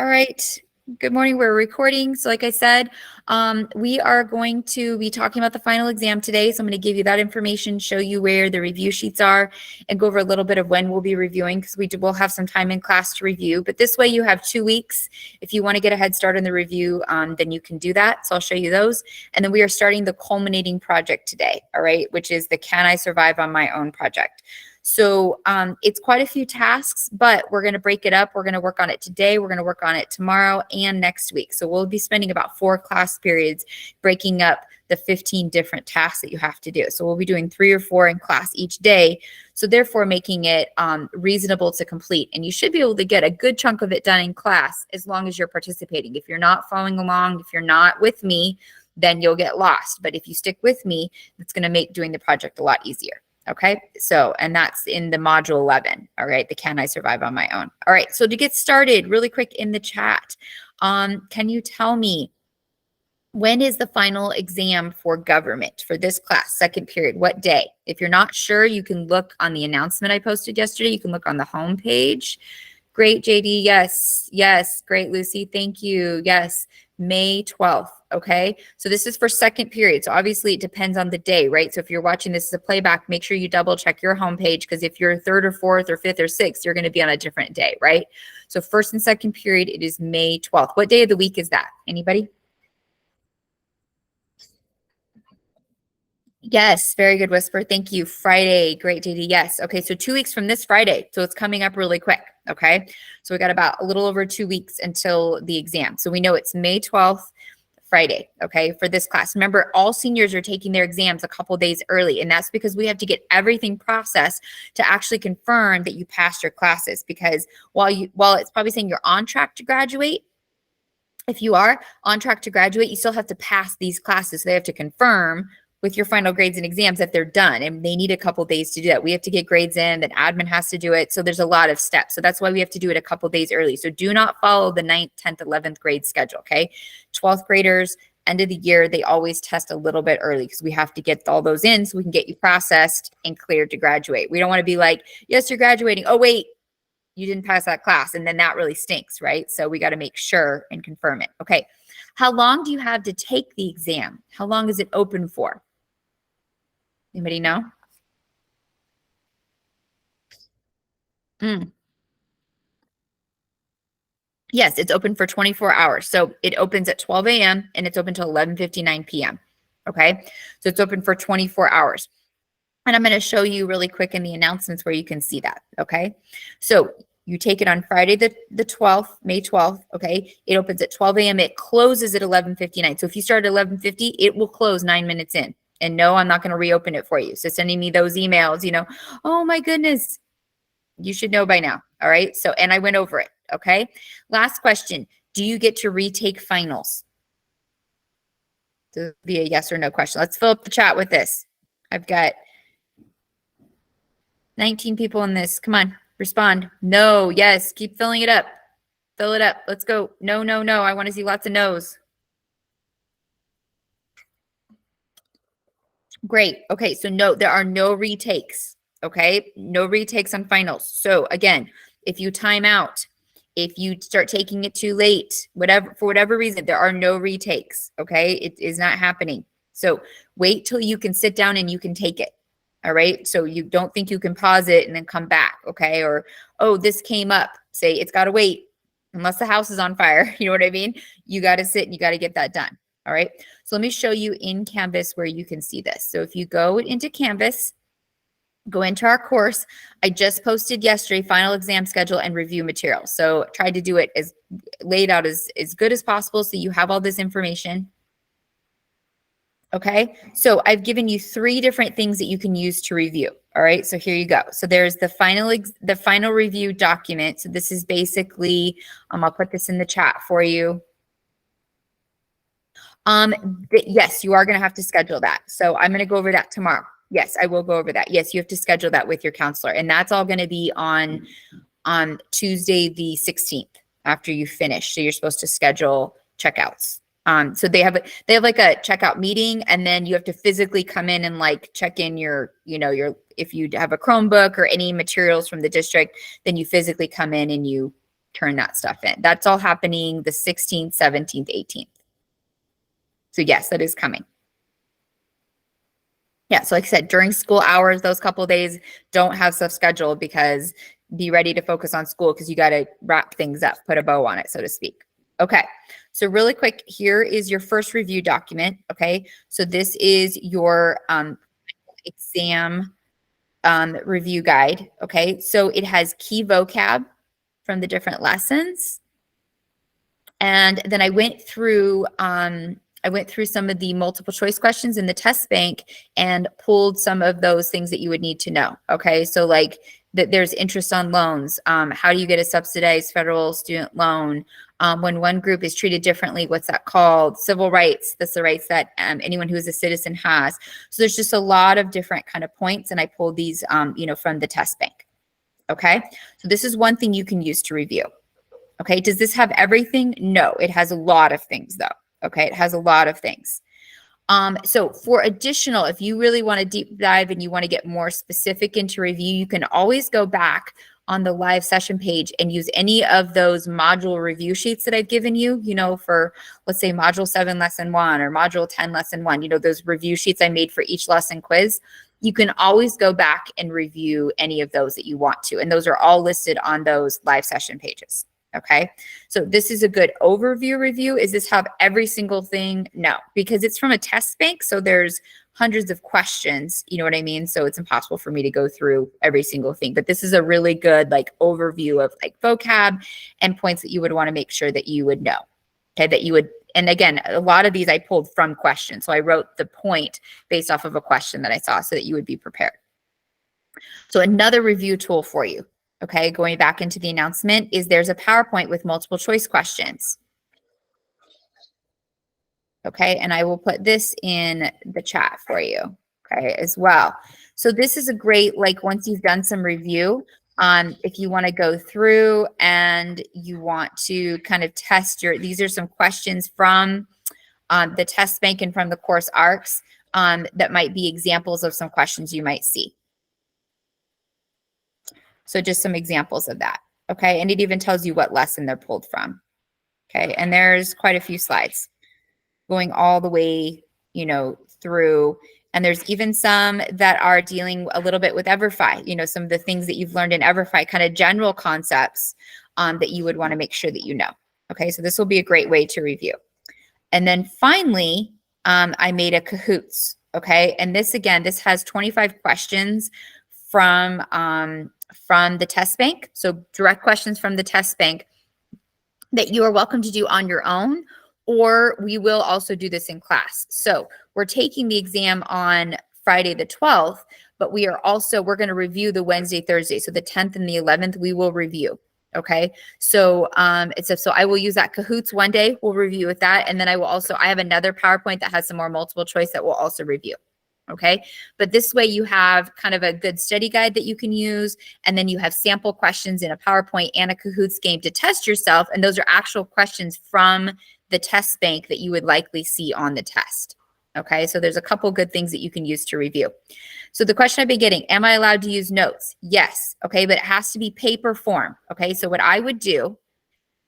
All right. Good morning. We're recording. So like I said, we are going to be talking about the final exam today. So I'm going to give you that information, show you where the review sheets are, and go over a little bit of when we'll be reviewing because will have some time in class to review. But this way you have 2 weeks. If you want to get a head start in the review, then you can do that. So I'll show you those. And then we are starting the culminating project today, all right, which is the Can I Survive on My Own project. So it's quite a few tasks, but we're going to break it up. We're going to work on it today. We're going to work on it tomorrow and next week. So we'll be spending about 4 class periods breaking up the 15 different tasks that you have to do. So we'll be doing 3 or 4 in class each day. So therefore making it reasonable to complete. And you should be able to get a good chunk of it done in class as long as you're participating. If you're not following along, if you're not with me, then you'll get lost. But if you stick with me, it's going to make doing the project a lot easier. Okay, so, and that's in the module 11, all right, the Can I Survive on My Own? All right, so to get started really quick in the chat, can you tell me when is the final exam for government for this class, second period, what day? If you're not sure, you can look on the announcement I posted yesterday. You can look on the home page. Great, JD, yes, yes, great, Lucy, thank you, yes, May 12th. Okay, so this is for second period. So obviously it depends on the day, right? So if you're watching this as a playback, make sure you double check your homepage because if you're third or fourth or fifth or sixth, you're going to be on a different day, right? So first and second period, it is May 12th. What day of the week is that? Anybody? Yes, very good, Whisper. Thank you. Friday, great, JD. Yes. Okay, so 2 weeks from this Friday. So it's coming up really quick. Okay, so we got about a little over 2 weeks until the exam. So we know it's May 12th. Friday, okay, for this class. Remember, all seniors are taking their exams a couple days early, and that's because we have to get everything processed to actually confirm that you passed your classes. Because while it's probably saying you're on track to graduate, if you are on track to graduate, you still have to pass these classes. So they have to confirm with your final grades and exams that they're done, and they need a couple days to do that. We have to get grades in, then admin has to do it. So there's a lot of steps. So that's why we have to do it a couple days early. So do not follow the 9th, 10th, 11th grade schedule, okay? 12th graders, end of the year, they always test a little bit early because we have to get all those in so we can get you processed and cleared to graduate. We don't want to be like, yes, you're graduating. Oh, wait, you didn't pass that class. And then that really stinks, right? So we got to make sure and confirm it. Okay. How long do you have to take the exam? How long is it open for? Anybody know? Yes, it's open for 24 hours. So it opens at 12 a.m. and it's open till 11:59 p.m. Okay, so it's open for 24 hours. And I'm going to show you really quick in the announcements where you can see that. Okay, so you take it on Friday the 12th, May 12th. Okay, it opens at 12 a.m. It closes at 11:59. So if you start at 11:50, it will close 9 minutes in. And no, I'm not going to reopen it for you. So sending me those emails, oh my goodness, you should know by now. All right. So, and I went over it. Okay. Last question. Do you get to retake finals? This will be a yes or no question. Let's fill up the chat with this. I've got 19 people in this. Come on, respond. No, yes, keep filling it up. Fill it up. Let's go. No, no, no. I want to see lots of no's. Great. Okay, so no, there are no retakes. Okay, no retakes on finals. So again, if you time out, if you start taking it too late, for whatever reason, there are no retakes. Okay, it is not happening. So wait till you can sit down and you can take it. All right, so you don't think you can pause it and then come back. Okay, or oh, this came up. Say it's got to wait unless the house is on fire. You know what I mean? You got to sit and you got to get that done. All right, so let me show you in Canvas where you can see this. So if you go into Canvas, go into our course. I just posted yesterday final exam schedule and review material. So tried to do it as laid out as good as possible so you have all this information. Okay, so I've given you 3 different things that you can use to review. All right, so here you go. So there's the final review document. So this is basically, I'll put this in the chat for you. Yes, you are going to have to schedule that. So I'm going to go over that tomorrow. Yes, I will go over that. Yes, you have to schedule that with your counselor. And that's all going to be on Tuesday, the 16th after you finish. So you're supposed to schedule checkouts. So they have like a checkout meeting, and then you have to physically come in and like check in your if you have a Chromebook or any materials from the district, then you physically come in and you turn that stuff in. That's all happening the 16th, 17th, 18th. So yes, that is coming. Yeah, so like I said, during school hours, those couple of days, don't have stuff scheduled because be ready to focus on school because you got to wrap things up, put a bow on it, so to speak. Okay, so really quick, here is your first review document. Okay, so this is your exam review guide. Okay, so it has key vocab from the different lessons. And then I went through some of the multiple choice questions in the test bank and pulled some of those things that you would need to know. Okay, so like that there's interest on loans. How do you get a subsidized federal student loan? When one group is treated differently, what's that called? Civil rights. That's the rights that anyone who is a citizen has. So there's just a lot of different kind of points, and I pulled these, from the test bank. Okay, so this is one thing you can use to review. Okay, does this have everything? No, it has a lot of things though. Okay, it has a lot of things. So for additional, if you really want to deep dive and you want to get more specific into review, you can always go back on the live session page and use any of those module review sheets that I've given you, for let's say module 7 lesson 1 or module 10 lesson 1, those review sheets I made for each lesson quiz. You can always go back and review any of those that you want to. And those are all listed on those live session pages. Okay, so this is a good overview review. Is this have every single thing? No, because it's from a test bank. So there's hundreds of questions, you know what I mean? So it's impossible for me to go through every single thing, but this is a really good like overview of like vocab and points that you would want to make sure that you would know. Okay, that you would, and again, a lot of these I pulled from questions. So I wrote the point based off of a question that I saw so that you would be prepared. So another review tool for you. Okay, going back into the announcement is there's a PowerPoint with multiple choice questions. Okay, and I will put this in the chat for you, okay, as well. So this is a great, like once you've done some review, if you want to go through and you want to kind of test these are some questions from the test bank and from the course ARCs that might be examples of some questions you might see. So just some examples of that. Okay, and it even tells you what lesson they're pulled from. Okay, and there's quite a few slides going all the way, through. And there's even some that are dealing a little bit with EverFi, some of the things that you've learned in EverFi, kind of general concepts that you would want to make sure that you know. Okay, so this will be a great way to review. And then finally, I made a Kahoots. Okay, and this has 25 questions from the test bank. So direct questions from the test bank that you are welcome to do on your own, or we will also do this in class. So we're taking the exam on Friday the 12th, but we're going to review the Wednesday, Thursday. So the 10th and the 11th, we will review. Okay. So so I will use that Kahoots one day. We'll review with that. And then I have another PowerPoint that has some more multiple choice that we'll also review. Okay, but this way you have kind of a good study guide that you can use, and then you have sample questions in a PowerPoint and a Kahoots game to test yourself, and those are actual questions from the test bank that you would likely see on the test. Okay, so there's a couple good things that you can use to review. So the question I've been getting, am I allowed to use notes? Yes, okay, but it has to be paper form. Okay, so what I would do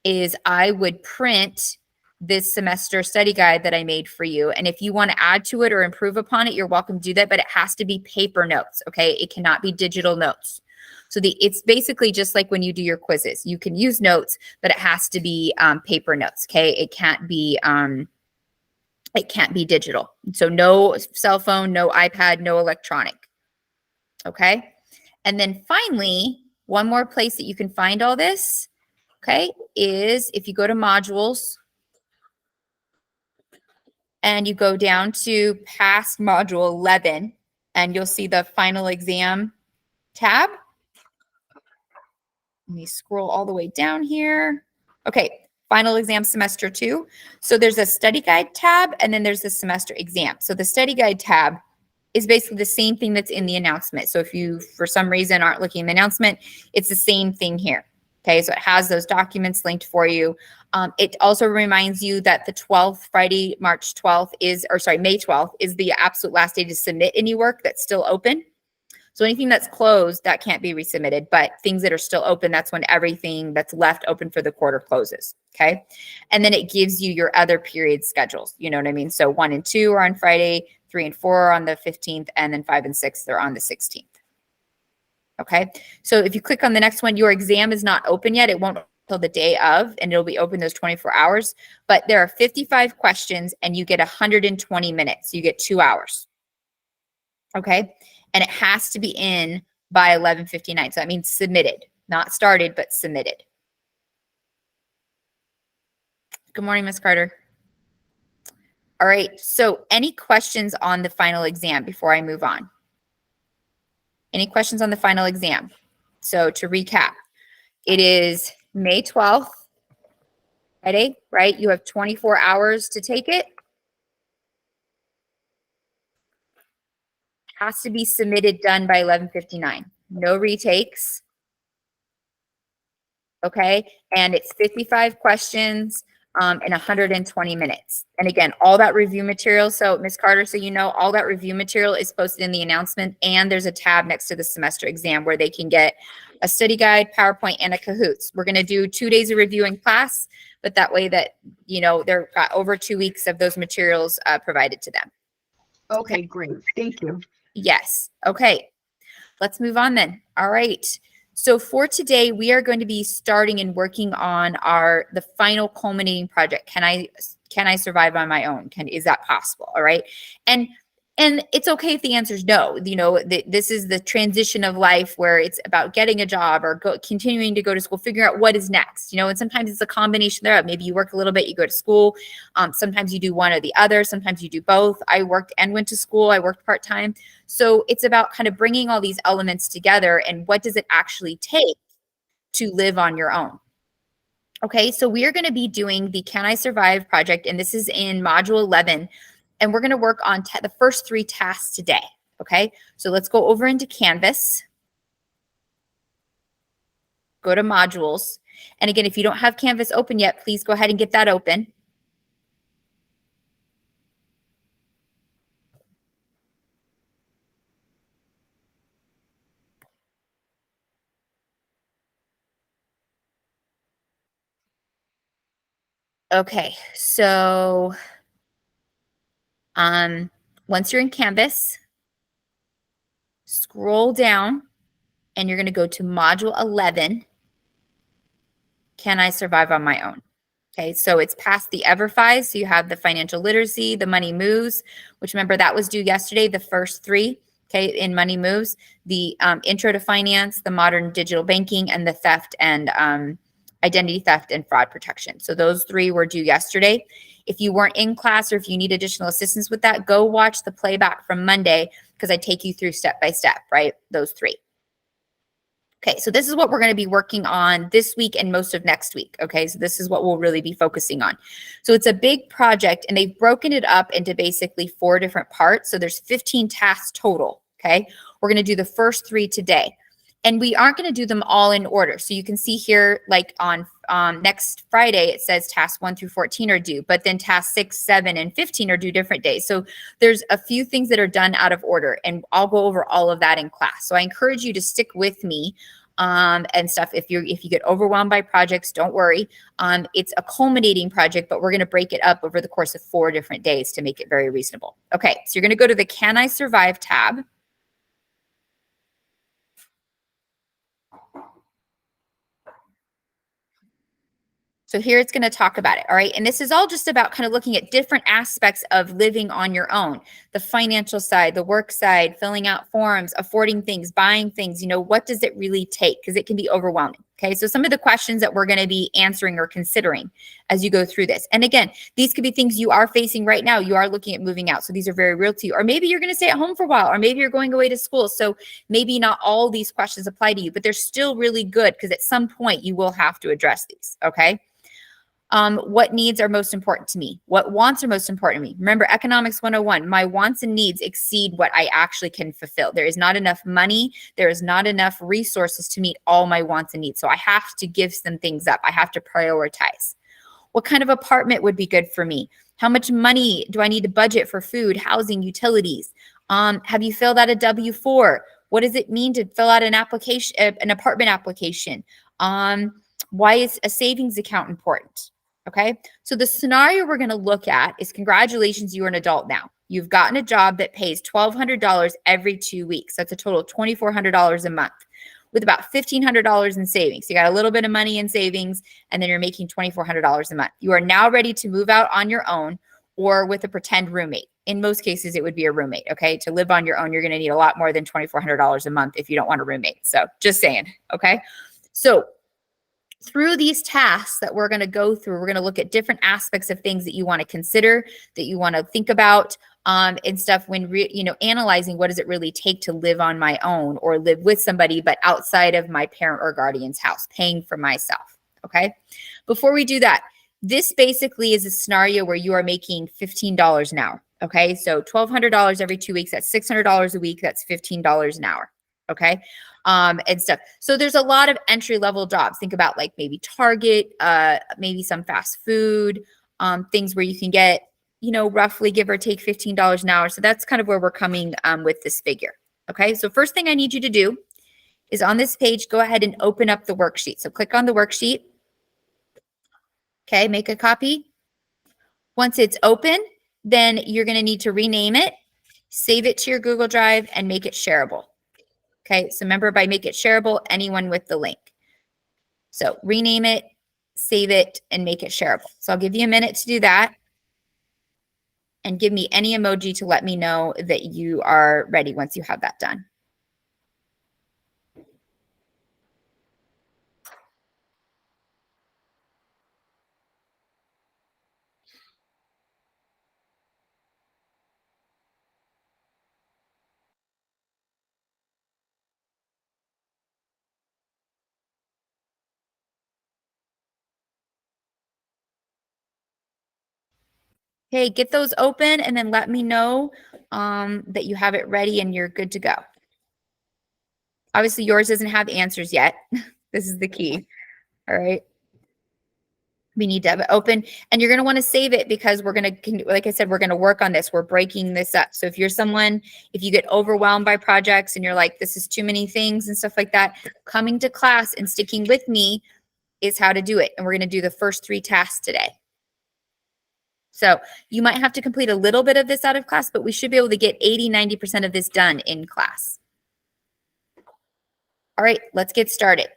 is I would print this semester study guide that I made for you. And if you want to add to it or improve upon it, you're welcome to do that, but it has to be paper notes, okay? It cannot be digital notes. So it's basically just like when you do your quizzes. You can use notes, but it has to be paper notes, okay? It can't be digital. So no cell phone, no iPad, no electronic, okay? And then finally, one more place that you can find all this, okay, is if you go to modules, and you go down to past module 11, and you'll see the final exam tab. Let me scroll all the way down here. Okay, final exam semester 2. So there's a study guide tab, and then there's the semester exam. So the study guide tab is basically the same thing that's in the announcement. So if you, for some reason, aren't looking at the announcement, it's the same thing here. Okay, so it has those documents linked for you. It also reminds you that the 12th, Friday, May 12th is the absolute last day to submit any work that's still open. So anything that's closed, that can't be resubmitted, but things that are still open, that's when everything that's left open for the quarter closes, okay? And then it gives you your other period schedules, you know what I mean? So 1 and 2 are on Friday, 3 and 4 are on the 15th, and then 5 and 6, they're on the 16th. Okay, so if you click on the next one, your exam is not open yet. It won't until the day of, and it'll be open those 24 hours. But there are 55 questions, and you get 120 minutes. You get 2 hours. Okay, and it has to be in by 11:59. So that means submitted, not started, but submitted. Good morning, Ms. Carter. All right, so any questions on the final exam before I move on? Any questions on the final exam? So to recap, it is May 12th, Friday, right? You have 24 hours to take it. Has to be submitted, done by 11:59. No retakes. Okay, and it's 55 questions in 120 minutes. And again, all that review material. So Ms. Carter, so you know, all that review material is posted in the announcement, and there's a tab next to the semester exam where they can get a study guide, PowerPoint, and a Kahoots. We're going to do 2 days of review in class, but that way that, you know, they've got over 2 weeks of those materials provided to them. Okay, great. Thank you. Yes. Okay. Let's move on then. All right. So for today, we are going to be starting and working on the final culminating project. Can I survive on my own? Is that possible? All right. And it's okay if the answer is no. You know, this is the transition of life where it's about getting a job or continuing to go to school, figuring out what is next, you know, and sometimes it's a combination thereof. Maybe you work a little bit, you go to school. Sometimes you do one or the other. Sometimes you do both. I worked and went to school. I worked part-time. So it's about kind of bringing all these elements together and what does it actually take to live on your own? Okay, so we are going to be doing the Can I Survive project, and this is in module 11. And we're going to work on the first 3 tasks today, okay? So let's go over into Canvas. Go to modules. And again, if you don't have Canvas open yet, please go ahead and get that open. Okay, so once you're in Canvas, scroll down and you're going to go to module 11. Can I survive on my own? Okay, so it's past the EverFi. So you have the financial literacy, the money moves, which remember that was due yesterday, the first 3, okay, in money moves, the intro to finance, the modern digital banking, and the theft and identity theft and fraud protection. So those 3 were due yesterday. If you weren't in class or if you need additional assistance with that, go watch the playback from Monday because I take you through step by step, right? Those 3. Okay, so this is what we're going to be working on this week and most of next week. Okay, so this is what we'll really be focusing on. So it's a big project and they've broken it up into basically 4 different parts. So there's 15 tasks total. Okay, we're going to do the first 3 today. And we aren't going to do them all in order. So you can see here, like on next Friday, it says tasks 1 through 14 are due, but then tasks 6, 7, and 15 are due different days. So there's a few things that are done out of order, and I'll go over all of that in class. So I encourage you to stick with me and stuff. If you get overwhelmed by projects, don't worry. It's a culminating project, but we're going to break it up over the course of 4 different days to make it very reasonable. Okay, so you're going to go to the Can I Survive tab. So here it's going to talk about it. All right. And this is all just about kind of looking at different aspects of living on your own, the financial side, the work side, filling out forms, affording things, buying things, you know, what does it really take? Because it can be overwhelming. Okay. So some of the questions that we're going to be answering or considering as you go through this. And again, these could be things you are facing right now. You are looking at moving out. So these are very real to you. Or maybe you're going to stay at home for a while, or maybe you're going away to school. So maybe not all these questions apply to you, but they're still really good because at some point you will have to address these. Okay. What needs are most important to me? What wants are most important to me? Remember, Economics 101, my wants and needs exceed what I actually can fulfill. There is not enough money. There is not enough resources to meet all my wants and needs. So I have to give some things up. I have to prioritize. What kind of apartment would be good for me? How much money do I need to budget for food, housing, utilities? Have you filled out a W-4? What does it mean to fill out an application, an apartment application? Why is a savings account important? Okay. So the scenario we're going to look at is, congratulations, you are an adult now. You've gotten a job that pays $1,200 every 2 weeks. That's a total of $2,400 a month with about $1,500 in savings. You got a little bit of money in savings, and then you're making $2,400 a month. You are now ready to move out on your own or with a pretend roommate. In most cases, it would be a roommate. Okay. To live on your own, you're going to need a lot more than $2,400 a month if you don't want a roommate. So just saying. Okay. So through these tasks that we're going to go through, we're going to look at different aspects of things that you want to consider, that you want to think about, and stuff when analyzing what does it really take to live on my own or live with somebody, but outside of my parent or guardian's house, paying for myself. Okay. Before we do that, this basically is a scenario where you are making $15 an hour. Okay. So $1,200 every 2 weeks, that's $600 a week. That's $15 an hour. Okay. And stuff. So there's a lot of entry level jobs. Think about like maybe Target, maybe some fast food, things where you can get, roughly give or take $15 an hour. So that's kind of where we're coming with this figure. Okay. So first thing I need you to do is on this page, go ahead and open up the worksheet. So click on the worksheet. Okay. Make a copy. Once it's open, then you're going to need to rename it, save it to your Google Drive, and make it shareable. Okay, so remember, by make it shareable, anyone with the link. So rename it, save it, and make it shareable. So I'll give you a minute to do that. And give me any emoji to let me know that you are ready once you have that done. Okay, get those open and then let me know that you have it ready and you're good to go. Obviously, yours doesn't have answers yet. This is the key. All right. We need to have it open, and you're going to want to save it because we're going to, like I said, we're going to work on this. We're breaking this up. So if you're someone, if you get overwhelmed by projects and you're like, this is too many things and stuff like that, coming to class and sticking with me is how to do it. And we're going to do the first 3 tasks today. So you might have to complete a little bit of this out of class, but we should be able to get 80-90% of this done in class. All right, let's get started.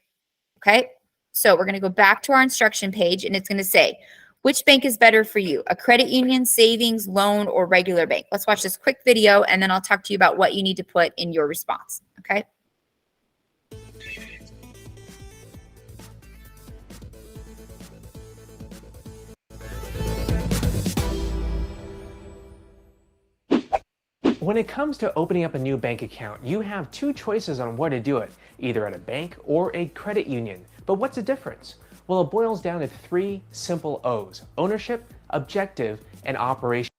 Okay. So we're going to go back to our instruction page, and it's going to say, which bank is better for you? A credit union, savings, loan, or regular bank? Let's watch this quick video, and then I'll talk to you about what you need to put in your response. Okay. When it comes to opening up a new bank account, you have 2 choices on where to do it, either at a bank or a credit union. But what's the difference? Well, it boils down to 3 simple O's: ownership, objective, and operation.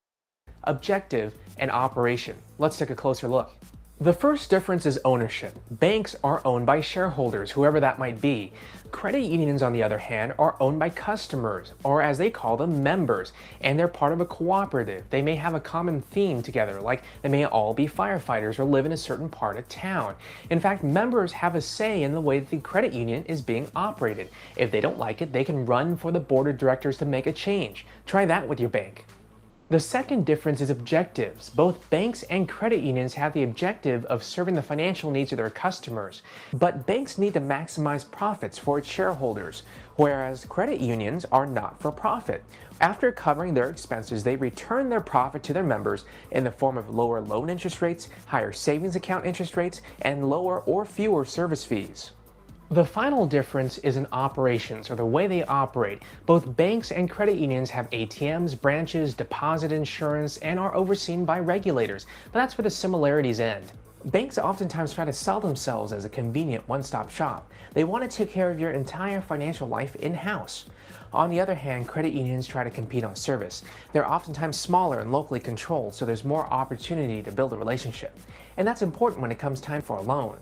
Objective and operation. Let's take a closer look. The first difference is ownership. Banks are owned by shareholders, whoever that might be. Credit unions, on the other hand, are owned by customers, or as they call them, members, and they're part of a cooperative. They may have a common theme together, like they may all be firefighters or live in a certain part of town. In fact, members have a say in the way that the credit union is being operated. If they don't like it, they can run for the board of directors to make a change. Try that with your bank. The second difference is objectives. Both banks and credit unions have the objective of serving the financial needs of their customers, but banks need to maximize profits for its shareholders, whereas credit unions are not for profit. After covering their expenses, they return their profit to their members in the form of lower loan interest rates, higher savings account interest rates, and lower or fewer service fees. The final difference is in operations, or the way they operate. Both banks and credit unions have ATMs, branches, deposit insurance, and are overseen by regulators, but that's where the similarities end. Banks oftentimes try to sell themselves as a convenient one-stop shop. They want to take care of your entire financial life in-house. On the other hand, credit unions try to compete on service. They're oftentimes smaller and locally controlled, so there's more opportunity to build a relationship. And that's important when it comes time for a loan.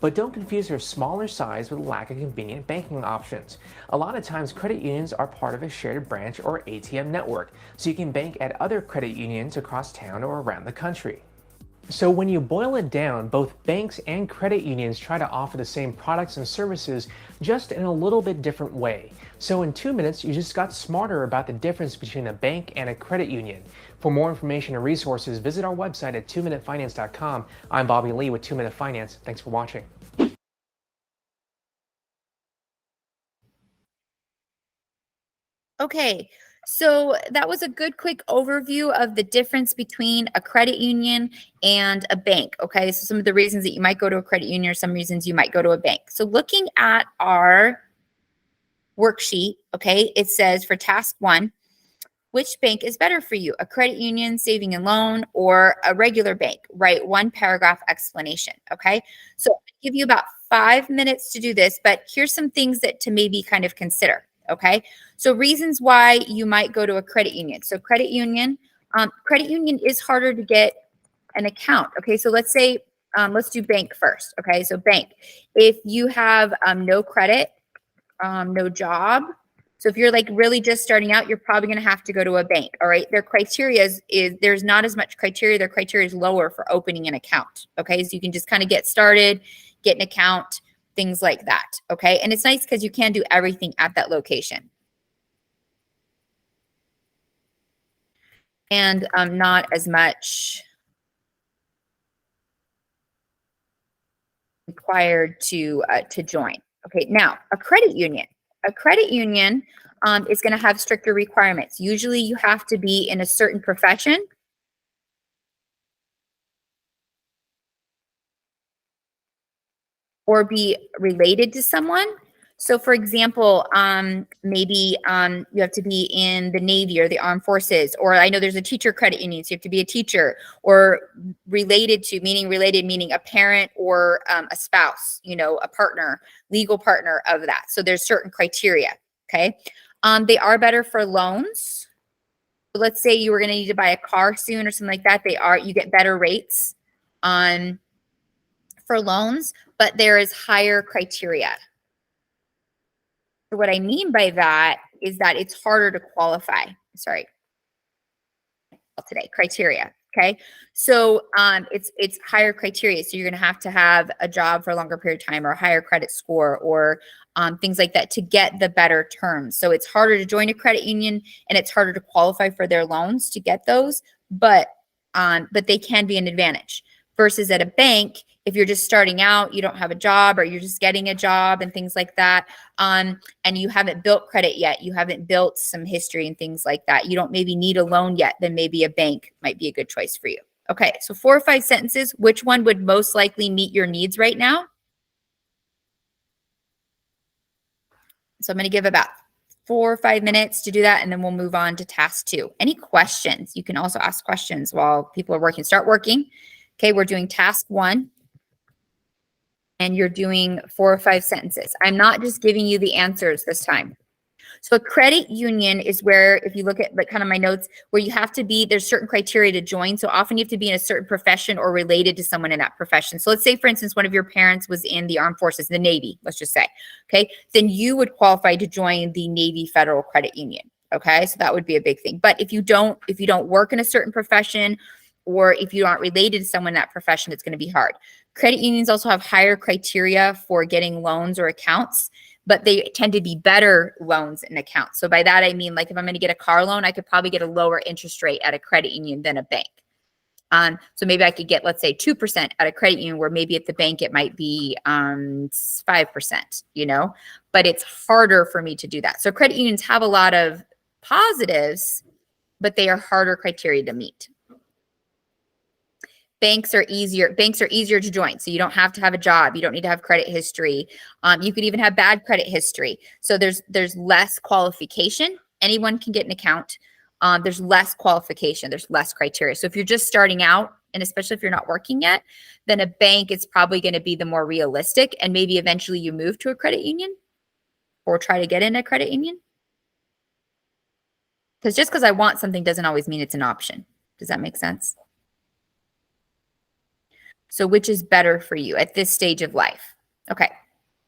But don't confuse their smaller size with a lack of convenient banking options. A lot of times credit unions are part of a shared branch or ATM network, so you can bank at other credit unions across town or around the country. So when you boil it down, both banks and credit unions try to offer the same products and services, just in a little bit different way. So in 2 minutes, you just got smarter about the difference between a bank and a credit union. For more information and resources, visit our website at 2minutefinance.com. I'm Bobby Lee with 2 Minute Finance. Thanks for watching. Okay, so that was a good quick overview of the difference between a credit union and a bank. Okay, so some of the reasons that you might go to a credit union or some reasons you might go to a bank. So looking at our worksheet, okay, it says for task 1, which bank is better for you, a credit union, saving and loan, or a regular bank? Write 1 paragraph explanation, okay? So I'll give you about 5 minutes to do this, but here's some things that to maybe kind of consider, okay? So reasons why you might go to a credit union. So credit union is harder to get an account, okay? So let's say, let's do bank first, okay? So bank, if you have no credit, no job. So if you're like really just starting out, you're probably going to have to go to a bank. All right. Their criteria is there's not as much criteria. Their criteria is lower for opening an account. Okay. So you can just kind of get started, get an account, things like that. Okay. And it's nice because you can do everything at that location. And not as much required to join. Okay, now a credit union. A credit union is going to have stricter requirements. Usually you have to be in a certain profession or be related to someone. So for example, maybe you have to be in the Navy or the Armed Forces, or I know there's a teacher credit union, so you have to be a teacher, or related to, meaning a parent or a spouse, you know, a partner, legal partner of that. So there's certain criteria, okay? They are better for loans. So let's say you were gonna need to buy a car soon or something like that, you get better rates for loans, but there is higher criteria. So what I mean by that is that it's harder to qualify. Sorry, today criteria. Okay, so it's higher criteria. So you're going to have a job for a longer period of time, or a higher credit score, or things like that to get the better terms. So it's harder to join a credit union, and it's harder to qualify for their loans to get those. But they can be an advantage. Versus at a bank, if you're just starting out, you don't have a job, or you're just getting a job and things like that, and you haven't built credit yet, you haven't built some history and things like that, you don't maybe need a loan yet, then maybe a bank might be a good choice for you. Okay, so 4 or 5 sentences. Which one would most likely meet your needs right now? So I'm going to give about 4 or 5 minutes to do that, and then we'll move on to task 2. Any questions? You can also ask questions while people are working. Start working. Okay, we're doing task 1, and you're doing 4 or 5 sentences. I'm not just giving you the answers this time. So a credit union is where, if you look at like kind of my notes, where you have to be, there's certain criteria to join. So often you have to be in a certain profession or related to someone in that profession. So let's say, for instance, one of your parents was in the Armed Forces, the Navy, let's just say, okay, then you would qualify to join the Navy Federal Credit Union. Okay, so that would be a big thing. But if you don't work in a certain profession, or if you aren't related to someone in that profession, it's going to be hard. Credit unions also have higher criteria for getting loans or accounts, but they tend to be better loans and accounts. So by that, I mean, like if I'm going to get a car loan, I could probably get a lower interest rate at a credit union than a bank. So maybe I could get, let's say, 2% at a credit union, where maybe at the bank it might be 5%, you know, but it's harder for me to do that. So credit unions have a lot of positives, but they are harder criteria to meet. Banks are easier to join. So you don't have to have a job. You don't need to have credit history. You could even have bad credit history. So there's less qualification. Anyone can get an account. There's less qualification. There's less criteria. So if you're just starting out, and especially if you're not working yet, then a bank is probably going to be the more realistic, and maybe eventually you move to a credit union or try to get in a credit union. Because just because I want something doesn't always mean it's an option. Does that make sense? So which is better for you at this stage of life? Okay.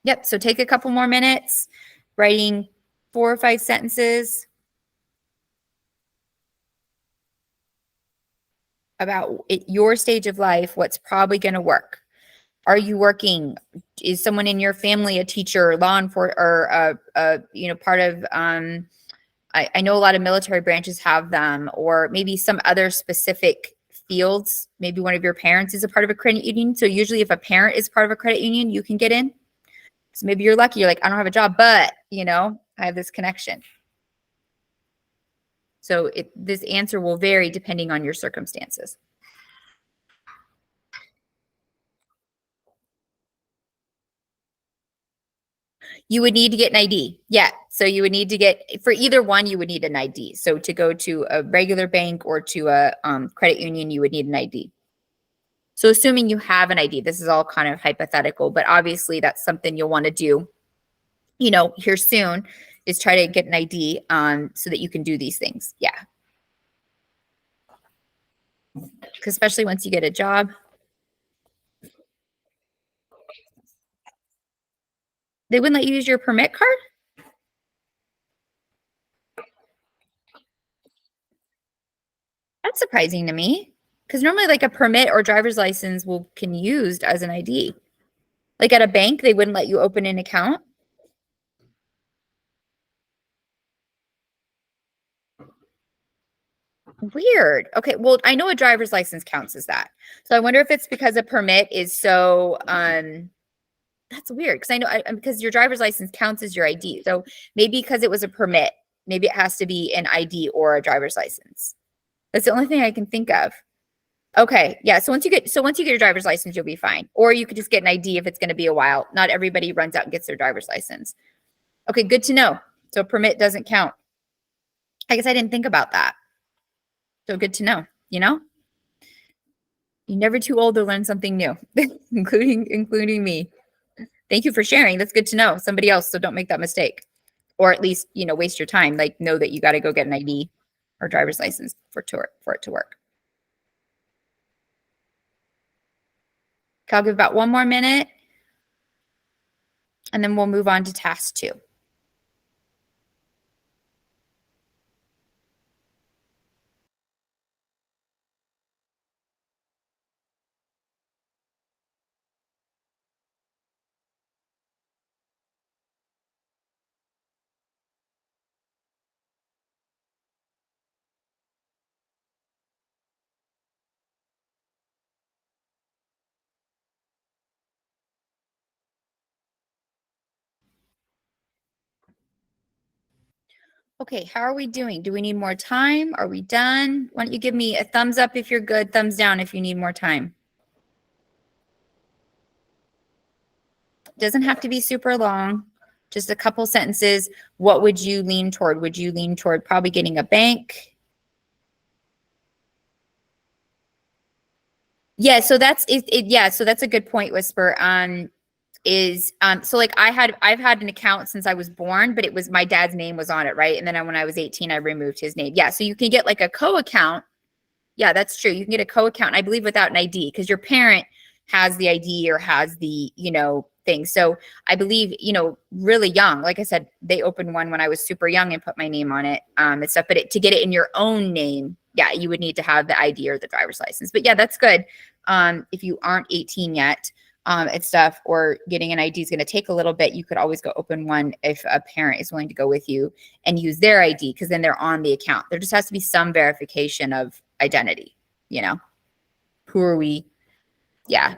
Yep. So take a couple more minutes, writing 4 or 5 sentences. about your stage of life, what's probably going to work. Are you working? Is someone in your family a teacher, law enforcement, or part of? I know a lot of military branches have them, or maybe some other specific fields. Maybe one of your parents is a part of a credit union. So usually, if a parent is part of a credit union, you can get in. So maybe you're lucky. You're like, I don't have a job, but I have this connection. So this answer will vary depending on your circumstances. You would need to get an ID. Yeah. So you would need to get, for either one, you would need an ID. So to go to a regular bank or to a credit union, you would need an ID. So assuming you have an ID, this is all kind of hypothetical, but obviously that's something you'll want to do, here soon, is try to get an ID so that you can do these things. Yeah. Because especially once you get a job. They wouldn't let you use your permit card? That's surprising to me. Because normally like a permit or driver's license can be used as an ID. Like at a bank, they wouldn't let you open an account. Weird. Okay, well, I know a driver's license counts as that. So I wonder if it's because a permit is so that's weird because I know because your driver's license counts as your ID. So maybe because it was a permit, maybe it has to be an ID or a driver's license. That's the only thing I can think of. Okay, yeah. So once you get your driver's license, you'll be fine. Or you could just get an ID if it's going to be a while. Not everybody runs out and gets their driver's license. Okay, good to know. So permit doesn't count. I guess I didn't think about that. So good to know, You're never too old to learn something new, including me. Thank you for sharing. That's good to know. Somebody else, so don't make that mistake. Or at least, waste your time. Like know that you got to go get an ID or driver's license for it to work. Okay, I'll give about 1 more minute and then we'll move on to task 2. Okay, how are we doing? Do we need more time? Are we done? Why don't you give me a thumbs up if you're good, thumbs down if you need more time. Doesn't have to be super long, just a couple sentences. What would you lean toward? Would you lean toward probably getting a bank? Yeah, so that's it. Yeah, so that's a good point, Whisper. So like I've had an account since I was born, but it was my dad's name was on it, right? And then when I was 18, I removed his name. Yeah, so you can get like a co-account. Yeah, that's true. You can get a co-account, I believe, without an ID because your parent has the ID or has the, thing. So I believe, really young, like I said, they opened one when I was super young and put my name on it and stuff. But to get it in your own name, yeah, you would need to have the ID or the driver's license. But yeah, that's good. If you aren't 18 yet and stuff, or getting an ID is going to take a little bit, you could always go open one if a parent is willing to go with you and use their ID because then they're on the account. There just has to be some verification of identity, who are we? Yeah.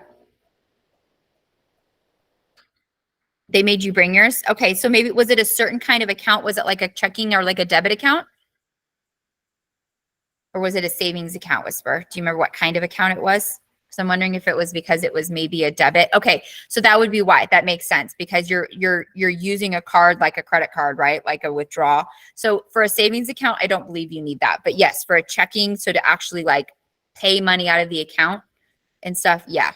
They made you bring yours? Okay, so maybe, was it a certain kind of account? Was it like a checking or like a debit account? Or was it a savings account, Whisper? Do you remember what kind of account it was? So I'm wondering if it was because it was maybe a debit. Okay, so that would be why. That makes sense because you're using a card like a credit card, right? Like a withdrawal. So for a savings account, I don't believe you need that. But yes, for a checking, so to actually like pay money out of the account and stuff, yeah.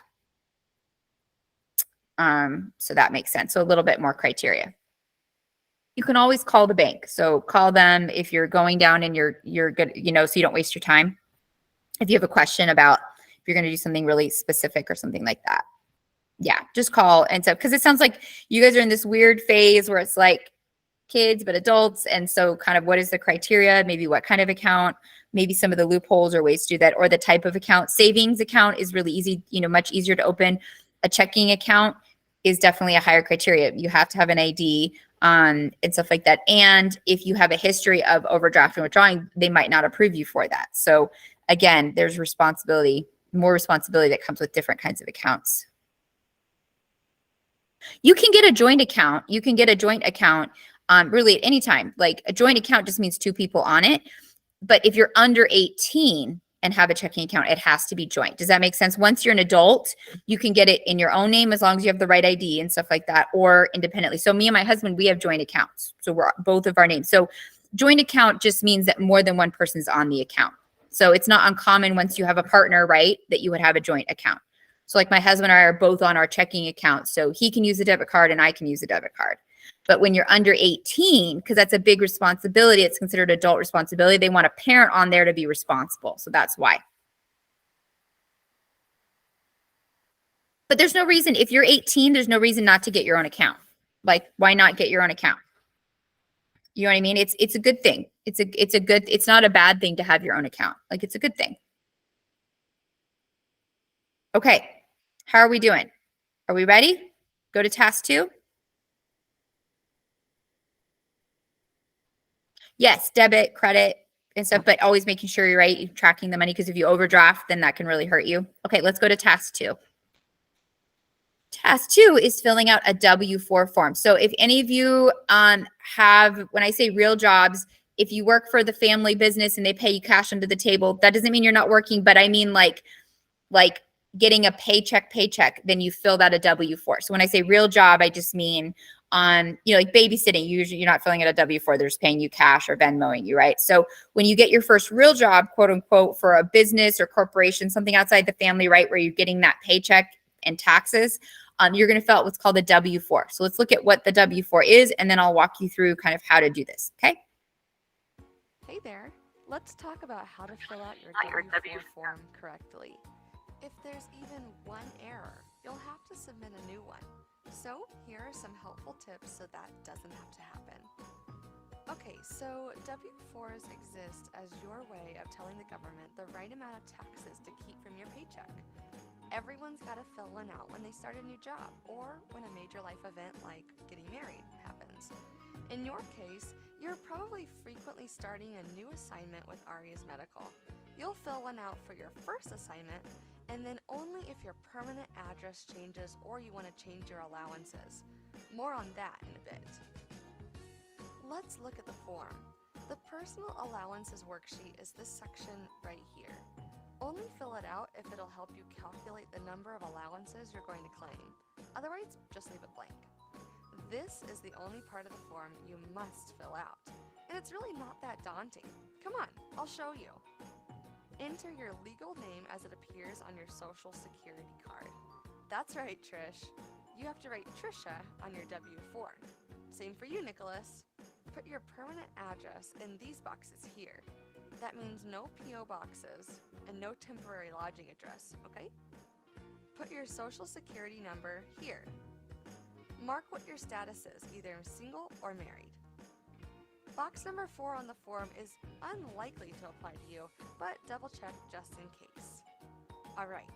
So that makes sense. So a little bit more criteria. You can always call the bank. So call them if you're going down and you're good, so you don't waste your time. If you have a question about if you're going to do something really specific or something like that. Yeah, just call and so because it sounds like you guys are in this weird phase where it's like kids, but adults. And so kind of what is the criteria, maybe what kind of account, maybe some of the loopholes or ways to do that, or the type of account. Savings account is really easy, much easier to open. A checking account is definitely a higher criteria. You have to have an ID and stuff like that. And if you have a history of overdraft and withdrawing, they might not approve you for that. So again, there's more responsibility that comes with different kinds of accounts. You can get a joint account. You can get a joint account really at any time. Like a joint account just means two people on it. But if you're under 18 and have a checking account, it has to be joint. Does that make sense? Once you're an adult, you can get it in your own name as long as you have the right ID and stuff like that, or independently. So me and my husband, we have joint accounts. So we're both of our names. So joint account just means that more than one person's on the account. So it's not uncommon once you have a partner, right, that you would have a joint account. So like my husband and I are both on our checking account. So he can use a debit card and I can use a debit card. But when you're under 18, because that's a big responsibility, it's considered adult responsibility. They want a parent on there to be responsible. So that's why. But there's no reason, if you're 18, there's no reason not to get your own account. Like, why not get your own account? You know what I mean? It's a good thing. It's not a bad thing to have your own account. Like, it's a good thing. Okay. How are we doing? Are we ready? Go to task 2. Yes, debit, credit, and stuff, but always making sure you're right, you're tracking the money, because if you overdraft, then that can really hurt you. Okay, let's go to task 2. Task 2 is filling out a W-4 form. So if any of you have, when I say real jobs, if you work for the family business and they pay you cash under the table, that doesn't mean you're not working, but I mean like getting a paycheck, then you fill out a W-4. So when I say real job, I just mean like babysitting. Usually you're not filling out a W-4, they're just paying you cash or Venmoing you, right? So when you get your first real job, quote unquote, for a business or corporation, something outside the family, right, where you're getting that paycheck and taxes, you're going to fill out what's called a W-4. So let's look at what the W-4 is, and then I'll walk you through kind of how to do this, okay? Hey there, let's talk about how to fill out your W-4 form correctly. If there's even one error, you'll have to submit a new one. So here are some helpful tips so that doesn't have to happen. Okay, so W-4s exist as your way of telling the government the right amount of taxes to keep from your paycheck. Everyone's got to fill one out when they start a new job or when a major life event like getting married happens. In your case, you're probably frequently starting a new assignment with Arias Medical. You'll fill one out for your first assignment, and then only if your permanent address changes or you want to change your allowances. More on that in a bit. Let's look at the form. The personal allowances worksheet is this section right here. Only fill it out if it'll help you calculate the number of allowances you're going to claim. Otherwise, just leave it blank. This is the only part of the form you must fill out. And it's really not that daunting. Come on, I'll show you. Enter your legal name as it appears on your Social Security card. That's right, Trish. You have to write Trisha on your W-4. Same for you, Nicholas. Put your permanent address in these boxes here. That means no P.O. boxes and no temporary lodging address, okay? Put your Social Security number here. Mark what your status is, either single or married. Box number 4 on the form is unlikely to apply to you, but double check just in case. Alright,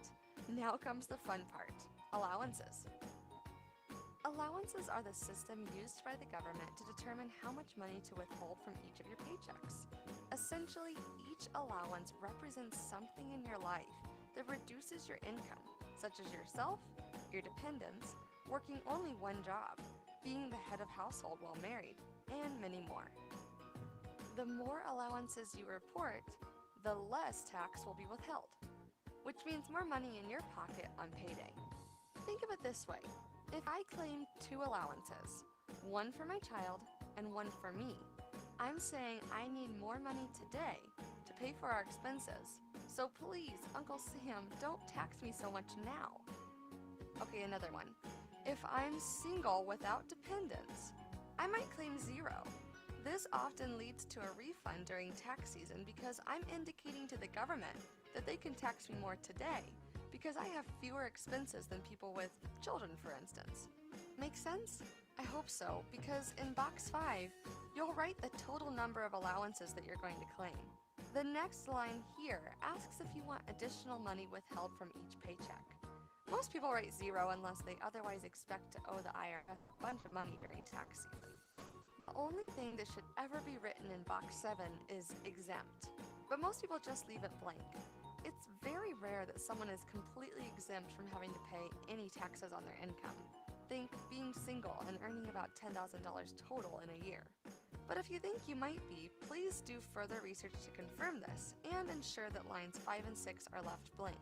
now comes the fun part, allowances. Allowances are the system used by the government to determine how much money to withhold from each of your paychecks. Essentially, each allowance represents something in your life that reduces your income, such as yourself, your dependents, working only one job, being the head of household while married, and many more. The more allowances you report, the less tax will be withheld, which means more money in your pocket on payday. Think of it this way. If I claim 2 allowances, one for my child and one for me, I'm saying I need more money today to pay for our expenses. So please, Uncle Sam, don't tax me so much now. Okay, another one. If I'm single without dependents, I might claim 0. This often leads to a refund during tax season because I'm indicating to the government that they can tax me more today because I have fewer expenses than people with children, for instance. Make sense? I hope so, because in box 5, you'll write the total number of allowances that you're going to claim. The next line here asks if you want additional money withheld from each paycheck. Most people write 0 unless they otherwise expect to owe the IRS a bunch of money during tax season. The only thing that should ever be written in box 7 is exempt, but most people just leave it blank. It's very rare that someone is completely exempt from having to pay any taxes on their income. Think being single and earning about $10,000 total in a year. But if you think you might be, please do further research to confirm this and ensure that lines 5 and 6 are left blank.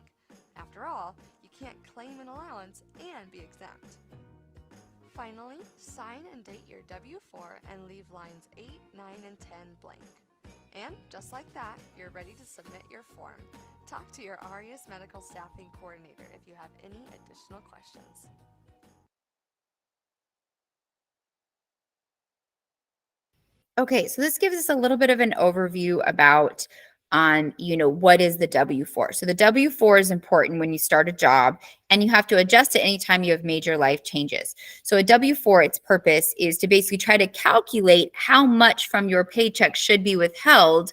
After all, you can't claim an allowance and be exempt. Finally, sign and date your W-4 and leave lines 8, 9, and 10 blank. And just like that, you're ready to submit your form. Talk to your Arias Medical Staffing Coordinator if you have any additional questions. Okay, so this gives us a little bit of an overview about what is the W-4. So the W-4 is important when you start a job, and you have to adjust it anytime you have major life changes. So a W-4, its purpose is to basically try to calculate how much from your paycheck should be withheld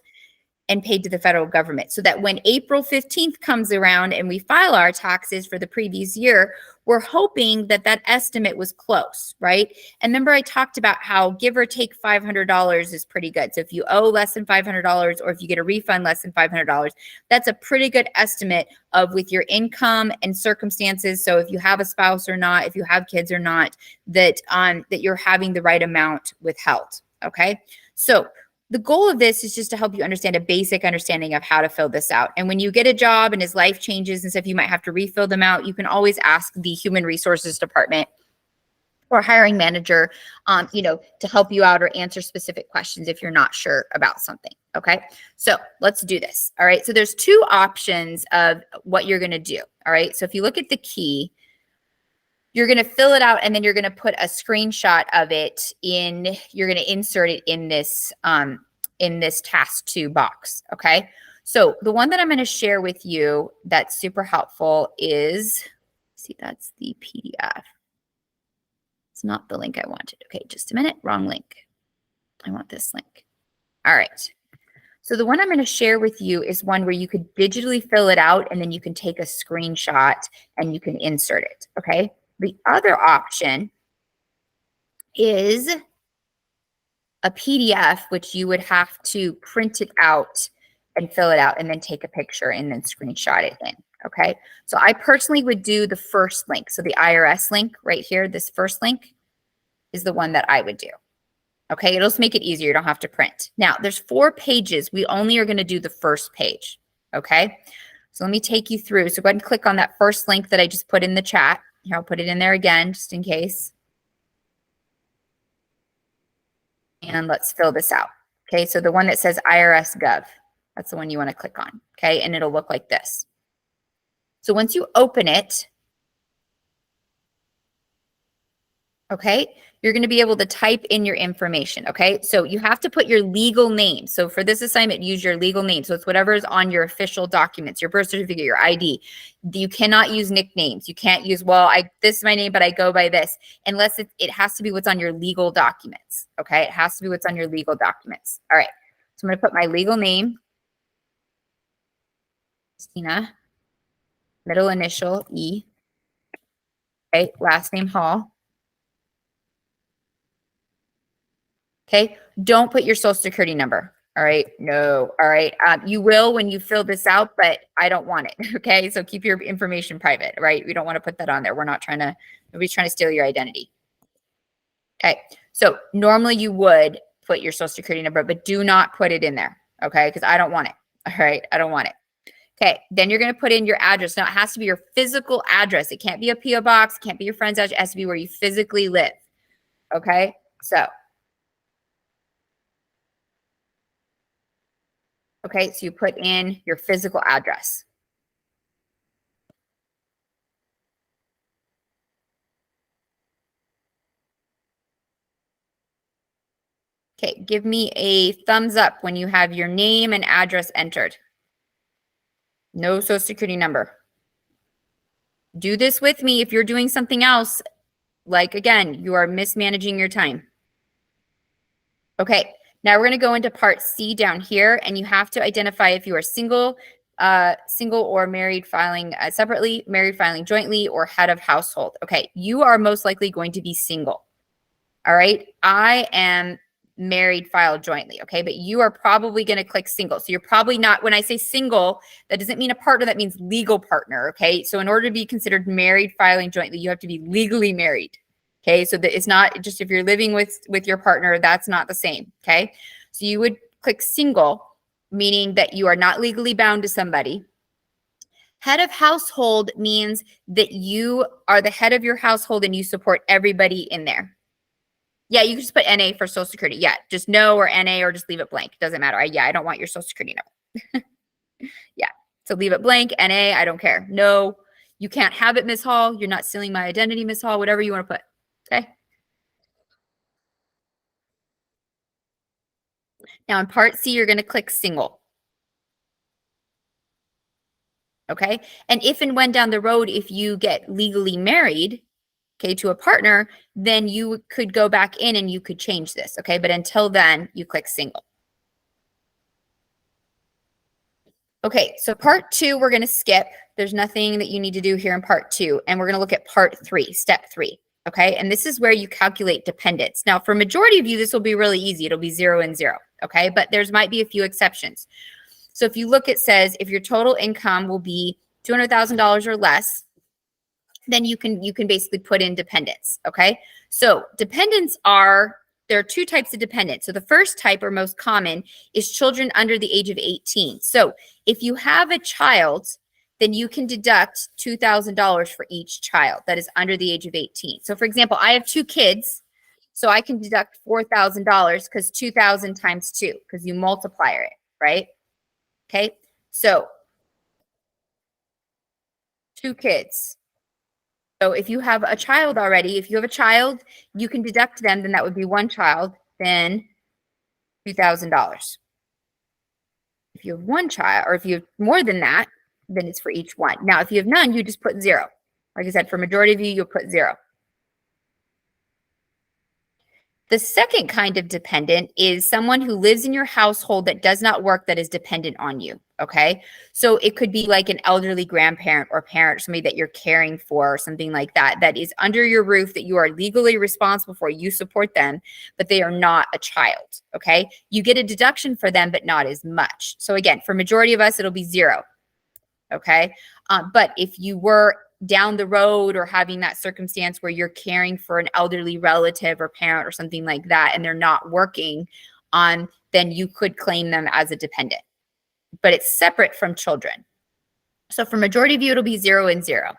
and paid to the federal government, so that when April 15th comes around and we file our taxes for the previous year, we're hoping that that estimate was close, right? And remember, I talked about how give or take $500 is pretty good. So if you owe less than $500, or if you get a refund less than $500, that's a pretty good estimate of with your income and circumstances. So if you have a spouse or not, if you have kids or not, that you're having the right amount withheld. Okay, so the goal of this is just to help you understand a basic understanding of how to fill this out. And when you get a job and as life changes and stuff, you might have to refill them out. You can always ask the Human Resources Department or hiring manager, to help you out or answer specific questions if you're not sure about something. Okay, so let's do this. All right, so there's two options of what you're going to do. All right, so if you look at the key, you're going to fill it out and then you're going to put a screenshot of it you're going to insert it in this task 2 box. Okay. So the one that I'm going to share with you that's super helpful is, see, that's the PDF. It's not the link I wanted. Okay. Just a minute. Wrong link. I want this link. All right. So the one I'm going to share with you is one where you could digitally fill it out and then you can take a screenshot and you can insert it. Okay. The other option is a PDF, which you would have to print it out and fill it out and then take a picture and then screenshot it in. Okay. So I personally would do the first link. So the IRS link right here, this first link is the one that I would do. Okay. It'll just make it easier. You don't have to print. Now there's 4 pages. We only are going to do the first page. Okay. So let me take you through. So go ahead and click on that first link that I just put in the chat. Here, I'll put it in there again, just in case. And let's fill this out. Okay, so the one that says IRS Gov, that's the one you want to click on. Okay, and it'll look like this. So once you open it, okay, you're going to be able to type in your information. Okay, so you have to put your legal name. So for this assignment, use your legal name. So it's whatever is on your official documents, your birth certificate, your ID. You cannot use nicknames. You can't use, well, this is my name, but I go by this, unless it has to be what's on your legal documents. Okay, it has to be what's on your legal documents. All right, so I'm going to put my legal name, Christina, middle initial E. Okay, last name Hall. Okay, don't put your social security number. All right, no. All right, you will when you fill this out, but I don't want it. Okay, so keep your information private, right? We don't want to put that on there. We're not trying to, nobody's trying to steal your identity. Okay, so normally you would put your social security number, but do not put it in there. Okay, because I don't want it. All right, I don't want it. Okay, then you're going to put in your address. Now it has to be your physical address. It can't be a PO box. It can't be your friend's address. It has to be where you physically live. Okay, so. Okay, so you put in your physical address. Okay, give me a thumbs up when you have your name and address entered. No social security number. Do this with me. If you're doing something else, Like, again, you are mismanaging your time. Okay, now we're going to go into part C down here, and you have to identify if you are single or married, filing separately, married, filing jointly, or head of household. Okay, you are most likely going to be single. All right, I am married, filed jointly. Okay, but you are probably going to click single. So you're probably not, when I say single, that doesn't mean a partner, that means legal partner. Okay, so in order to be considered married, filing jointly, you have to be legally married. Okay, so that it's not just if you're living with your partner, that's not the same. Okay, so you would click single, meaning that you are not legally bound to somebody. Head of household means that you are the head of your household and you support everybody in there. Yeah, you can just put NA for Social Security. Yeah, just no or NA or just leave it blank. Doesn't matter. I don't want your Social Security number. Yeah, so leave it blank. NA, I don't care. No, you can't have it, Ms. Hall. You're not stealing my identity, Ms. Hall. Whatever you want to put. Okay. Now in part C, you're going to click single. Okay. And if and when down the road, if you get legally married, okay, to a partner, then you could go back in and you could change this. Okay. But until then, you click single. Okay. So part 2, we're going to skip. There's nothing that you need to do here in part 2. And we're going to look at part 3, step 3. Okay. And this is where you calculate dependents. Now, for majority of you, this will be really easy. It'll be 0 and 0. Okay. But there's might be a few exceptions. So if you look, it says if your total income will be $200,000 or less, then you can basically put in dependents. Okay. So dependents there are 2 types of dependents. So the first type, or most common, is children under the age of 18. So if you have a child, then you can deduct $2,000 for each child that is under the age of 18. So for example, I have 2 kids, so I can deduct $4,000 because 2,000 times 2, because you multiply it, right? Okay, so 2 kids. So if you have a child already, if you have a child, you can deduct them, then that would be 1 child, then $2,000. If you have 1 child, or if you have more than that, then it's for each one. Now, if you have none, you just put 0. Like I said, for majority of you, you'll put 0. The second kind of dependent is someone who lives in your household that does not work, that is dependent on you. Okay. So it could be like an elderly grandparent or parent, somebody that you're caring for, or something like that, that is under your roof, that you are legally responsible for. You support them, but they are not a child. Okay. You get a deduction for them, but not as much. So again, for majority of us, it'll be 0. Okay. But if you were down the road or having that circumstance where you're caring for an elderly relative or parent or something like that, and they're not working then you could claim them as a dependent, but it's separate from children. So for majority of you, it'll be 0 and 0.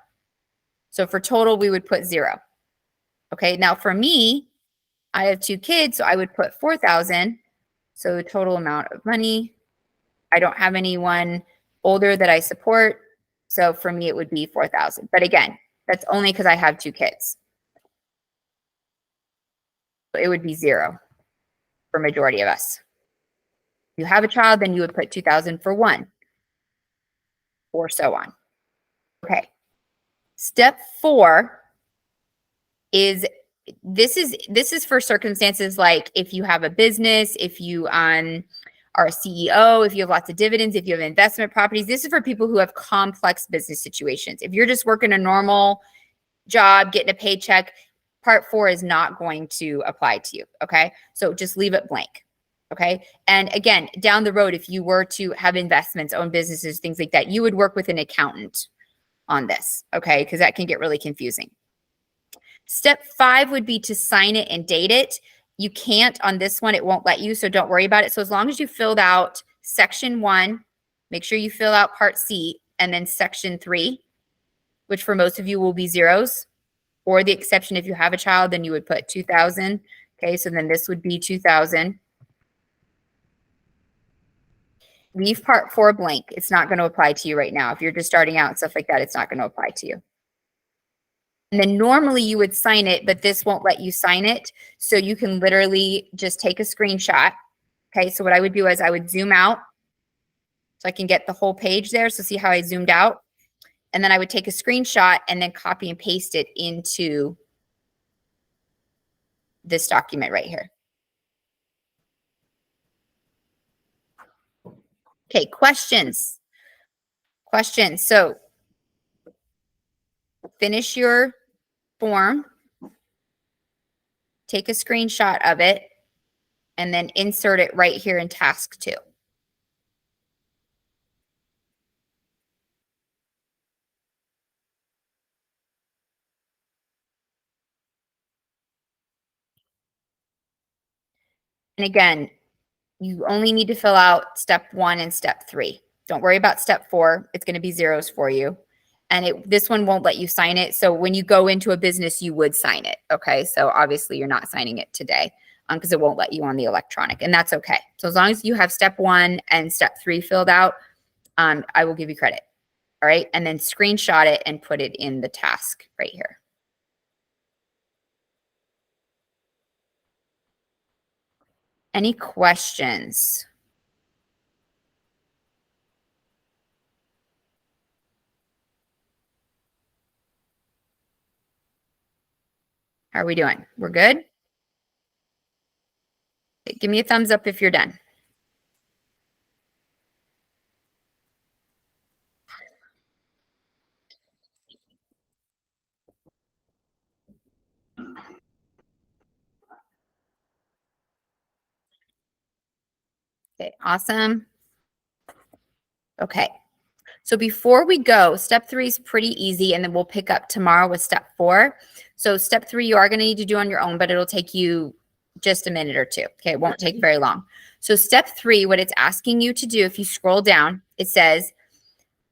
So for total, we would put 0. Okay. Now for me, I have 2 kids, so I would put 4,000. So the total amount of money, I don't have anyone older that I support. So for me, it would be 4,000. But again, that's only because I have 2 kids. So it would be 0 for majority of us. If you have a child, then you would put 2,000 for 1, or so on. Okay. Step 4 is this is for circumstances like if you have a business, if you are a CEO, if you have lots of dividends, if you have investment properties. This is for people who have complex business situations. If you're just working a normal job, getting a paycheck, part 4 is not going to apply to you. Okay. So just leave it blank. Okay. And again, down the road, if you were to have investments, own businesses, things like that, you would work with an accountant on this. Okay. Because that can get really confusing. Step 5 would be to sign it and date it. You can't on this one. It won't let you. So don't worry about it. So as long as you filled out section 1, make sure you fill out part C, and then section 3, which for most of you will be 0s, or the exception, if you have a child, then you would put 2,000. Okay. So then this would be 2,000. Leave part 4 blank. It's not going to apply to you right now. If you're just starting out and stuff like that, it's not going to apply to you. And then normally you would sign it, but this won't let you sign it. So you can literally just take a screenshot. Okay. So what I would do is I would zoom out so I can get the whole page there. So see how I zoomed out? And then I would take a screenshot and then copy and paste it into this document right here. Okay, questions. Questions. So finish your form, take a screenshot of it, and then insert it right here in task 2. And again, you only need to fill out step 1 and step 3. Don't worry about step 4. It's going to be zeros for you. And this one won't let you sign it. So when you go into a business, you would sign it. Okay. So obviously you're not signing it today because it won't let you on the electronic, and that's okay. So as long as you have step 1 and step 3 filled out, I will give you credit. All right. And then screenshot it and put it in the task right here. Any questions? How are we doing? We're good? Okay, give me a thumbs up if you're done. Okay, awesome. Okay. So before we go, step 3 is pretty easy, and then we'll pick up tomorrow with step 4. So step 3, you are going to need to do on your own, but it'll take you just a minute or 2. Okay, it won't take very long. So step 3, what it's asking you to do, if you scroll down, it says,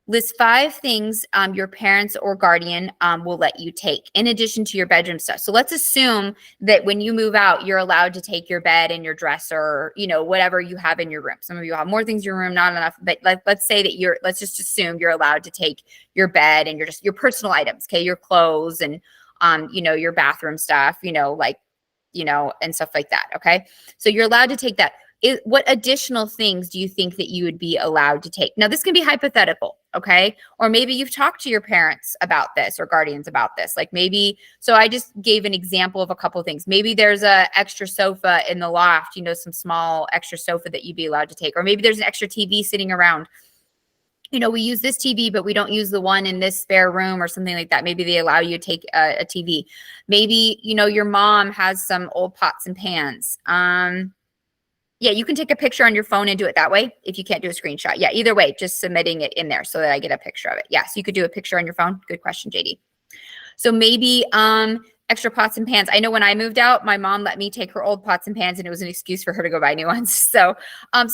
list 5 things your parents or guardian will let you take in addition to your bedroom stuff. So let's assume that when you move out, you're allowed to take your bed and your dresser, you know, whatever you have in your room. Some of you have more things in your room, not enough. But let's say that let's just assume you're allowed to take your bed and your personal items, okay, your clothes and you know, your bathroom stuff, you know, like, you know, and stuff like that. Okay, so you're allowed to take that. What additional things do you think that you would be allowed to take? Now, this can be hypothetical, okay? Or maybe you've talked to your parents about this or guardians about this. Like maybe, so I just gave an example of a couple of things. Maybe there's a extra sofa in the loft, you know, some small extra sofa that you'd be allowed to take. Or maybe there's an extra TV sitting around. You know, we use this TV, but we don't use the one in this spare room or something like that. Maybe they allow you to take a TV. Maybe, you know, your mom has some old pots and pans. Yeah, you can take a picture on your phone and do it that way if you can't do a screenshot. Yeah, either way, just submitting it in there so that I get a picture of it. Yes, you could do a picture on your phone. Good question, JD. So maybe extra pots and pans. I know when I moved out, my mom let me take her old pots and pans, and it was an excuse for her to go buy new ones. So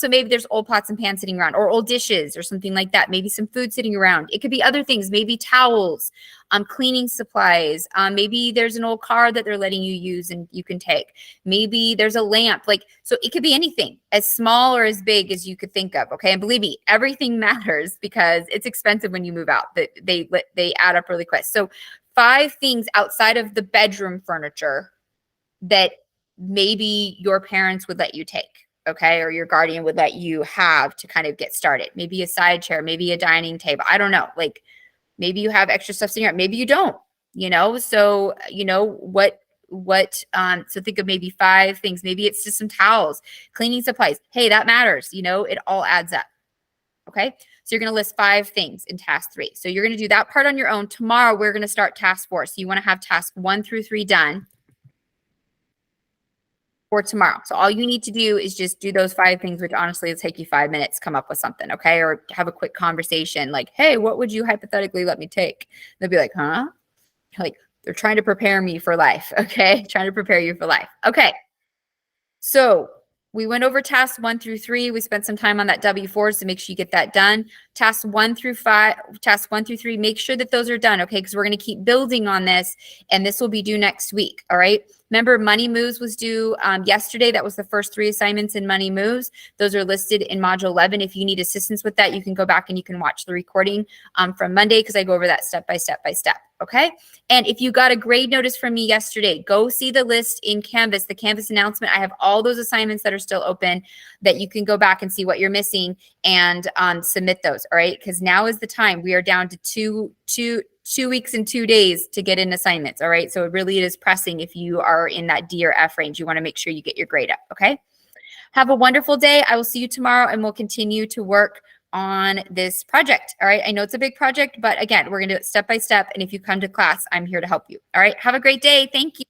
maybe there's old pots and pans sitting around, or old dishes or something like that. Maybe some food sitting around. It could be other things, maybe towels, cleaning supplies. Maybe there's an old car that they're letting you use and you can take. Maybe there's a lamp. Like, so it could be anything as small or as big as you could think of. Okay. And believe me, everything matters because it's expensive when you move out. They add up really quick. So 5 things outside of the bedroom furniture that maybe your parents would let you take, okay, or your guardian would let you have to kind of get started. Maybe a side chair, maybe a dining table. I don't know. Like maybe you have extra stuff sitting around. Maybe you don't, you know. So, you know, so think of maybe 5 things. Maybe it's just some towels, cleaning supplies. Hey, that matters. You know, it all adds up. Okay. So you're going to list 5 things in task 3. So you're going to do that part on your own. Tomorrow, we're going to start task 4. So you want to have task 1 through 3 done for tomorrow. So all you need to do is just do those 5 things, which honestly will take you 5 minutes, come up with something. Okay. Or have a quick conversation like, hey, what would you hypothetically let me take? They'll be like, huh? Like they're trying to prepare me for life. Okay. Trying to prepare you for life. Okay. So we went over tasks 1 through 3. We spent some time on that W4s to make sure you get that done. Tasks 1 through 3, make sure that those are done, okay? Because we're going to keep building on this, and this will be due next week, all right? Remember, Money Moves was due yesterday. That was the first 3 assignments in Money Moves. Those are listed in Module 11. If you need assistance with that, you can go back and you can watch the recording from Monday because I go over that step by step by step, okay? And if you got a grade notice from me yesterday, go see the list in Canvas, the Canvas announcement. I have all those assignments that are still open that you can go back and see what you're missing and submit those, all right? Because now is the time. We are down to two 2 weeks and 2 days to get in assignments. All right. So it really is pressing if you are in that D or F range. You want to make sure you get your grade up. Okay. Have a wonderful day. I will see you tomorrow and we'll continue to work on this project. All right. I know it's a big project, but again, we're going to do it step by step. And if you come to class, I'm here to help you. All right. Have a great day. Thank you.